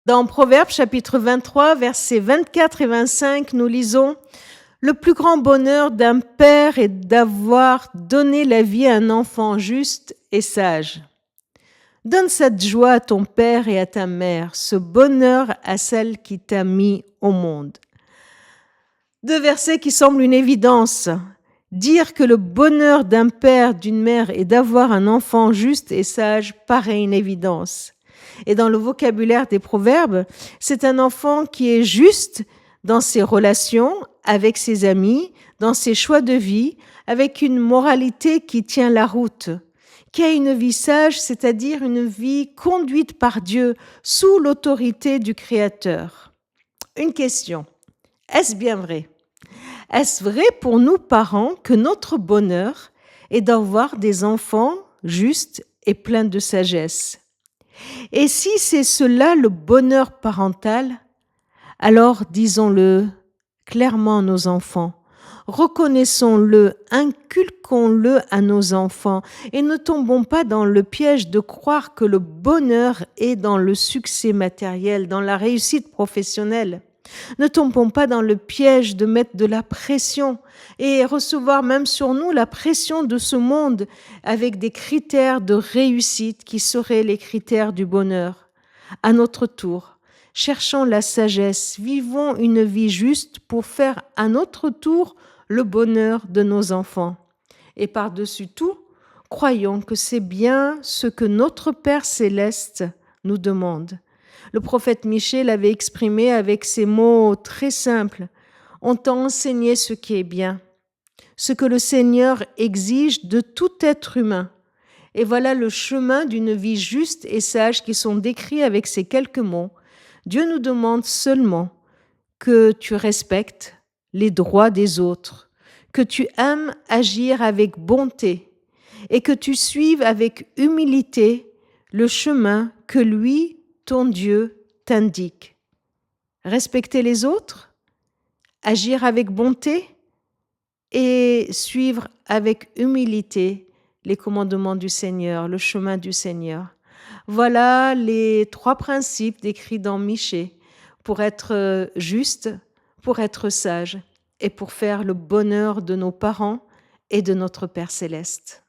Dans Proverbes chapitre 23, versets 24 et 25, nous lisons « Le plus grand bonheur d'un père est d'avoir donné la vie à un enfant juste et sage. Donne cette joie à ton père et à ta mère, ce bonheur à celle qui t'a mis au monde. » Deux versets qui semblent une évidence. Dire que le bonheur d'un père, d'une mère est d'avoir un enfant juste et sage paraît une évidence. Et dans le vocabulaire des proverbes, c'est un enfant qui est juste dans ses relations avec ses amis, dans ses choix de vie, avec une moralité qui tient la route, qui a une vie sage, c'est-à-dire une vie conduite par Dieu sous l'autorité du Créateur. Une question, est-ce bien vrai? Est-ce vrai pour nous parents que notre bonheur est d'avoir des enfants justes et pleins de sagesse? Et si c'est cela le bonheur parental, alors disons-le clairement à nos enfants, reconnaissons-le, inculquons-le à nos enfants et ne tombons pas dans le piège de croire que le bonheur est dans le succès matériel, dans la réussite professionnelle. Ne tombons pas dans le piège de mettre de la pression et recevoir même sur nous la pression de ce monde avec des critères de réussite qui seraient les critères du bonheur. À notre tour, cherchons la sagesse, vivons une vie juste pour faire à notre tour le bonheur de nos enfants. Et par-dessus tout, croyons que c'est bien ce que notre Père céleste nous demande. Le prophète Michée l'avait exprimé avec ces mots très simples. On t'a enseigné ce qui est bien, ce que le Seigneur exige de tout être humain. Et voilà le chemin d'une vie juste et sage qui sont décrits avec ces quelques mots. Dieu nous demande seulement que tu respectes les droits des autres, que tu aimes agir avec bonté et que tu suives avec humilité le chemin que lui, ton Dieu, t'indique. Respecter les autres, agir avec bonté et suivre avec humilité les commandements du Seigneur, le chemin du Seigneur. Voilà les 3 principes décrits dans Michée pour être juste, pour être sage et pour faire le bonheur de nos parents et de notre Père céleste.